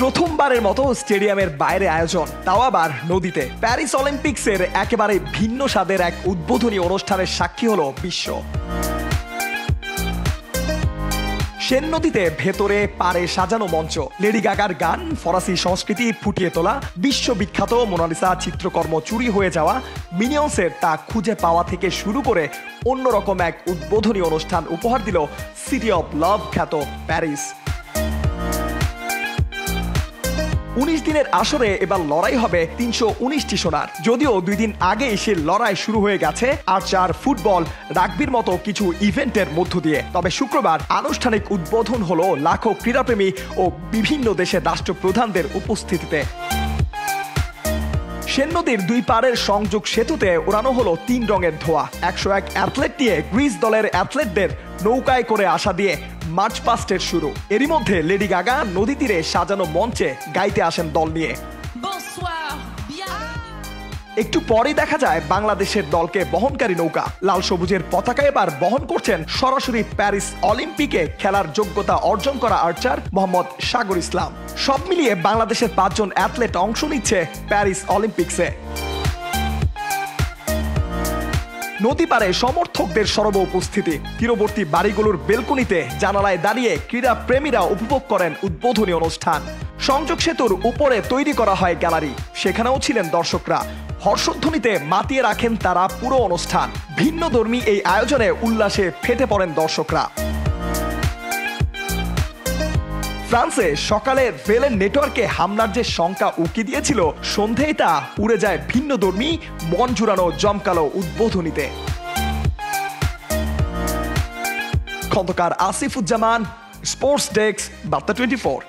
প্রথমবারের মতো স্টেডিয়ামের বাইরে আয়োজন, তাও আবার নদীতে। প্যারিস অলিম্পিক্সের একেবারে ভিন্ন স্বাদের এক উদ্বোধনী অনুষ্ঠানের সাক্ষী হলো বিশ্ব। সেন নদীতে ভেতরে পারে সাজানো মঞ্চ, লেডি গাগার গান, ফরাসি সংস্কৃতি ফুটিয়ে তোলা, বিশ্ববিখ্যাত মোনালিসা চিত্রকর্ম চুরি হয়ে যাওয়া, মিনিয়ন্সের তা খুঁজে পাওয়া থেকে শুরু করে অন্যরকম এক উদ্বোধনী অনুষ্ঠান উপহার দিল সিটি অব লাভ খ্যাত প্যারিস। 19 দিনের আসরে এবার লড়াই হবে 319টি সোনার। যদিও 2 দিন আগে সে লড়াই শুরু হয়ে গেছে আর্চার, ফুটবল, রাগবির মতো কিছু ইভেন্টের মধ্য দিয়ে। তবে শুক্রবার আনুষ্ঠানিক উদ্বোধন হলো লাখো ক্রীড়াপ্রেমী ও বিভিন্ন দেশের রাষ্ট্রপ্রধানদের উপস্থিতিতে। সেন নদীর 2 পাড়ের সংযোগ সেতুতে ওড়ানো হলো 3 রঙের ধোঁয়া। 101 অ্যাথলেট নিয়ে গ্রিস দলের অ্যাথলেটদের নৌকায় করে আসা দিয়ে মার্চ পাস্টের শুরু। এরই মধ্যে লেডি গাগা নদী তীরে সাজানো মঞ্চে গাইতে আসেন দল নিয়ে। একটু পরেই দেখা যায় বাংলাদেশের দলকে বহনকারী নৌকা। লাল সবুজের পতাকা এবার বহন করছেন সরাসরি প্যারিস অলিম্পিকে খেলার যোগ্যতা অর্জন করা আর্চার মোহাম্মদ সাগর ইসলাম। সব মিলিয়ে বাংলাদেশের 5 জন অ্যাথলেট অংশ নিচ্ছে প্যারিস অলিম্পিক্সে। নদী পারে সমর্থকদের সরব উপস্থিতি। তীরবর্তী বাড়িগুলোর বেলকনিতে জানালায় দাঁড়িয়ে ক্রীড়া প্রেমীরা উপভোগ করেন উদ্বোধনী অনুষ্ঠান। সংযোগ সেতুর উপরে তৈরি করা হয় গ্যালারি, সেখানেও ছিলেন দর্শকরা। হর্ষধ্বনিতে মাতিয়ে রাখেন তারা পুরো অনুষ্ঠান। ভিন্নধর্মী এই আয়োজনে উল্লাসে ফেটে পড়েন দর্শকরা। ফ্রান্সে সকালে রেলের নেটওয়ার্কে হামলার যে শঙ্কা উকি দিয়েছিল, সন্ধেই তা উড়ে যায় ভিন্নধর্মী মন জুড়ানো জমকালো উদ্বোধনীতে। খন্দকার আসিফুজ্জামান, স্পোর্টস ডেস্ক, বার্তা 24।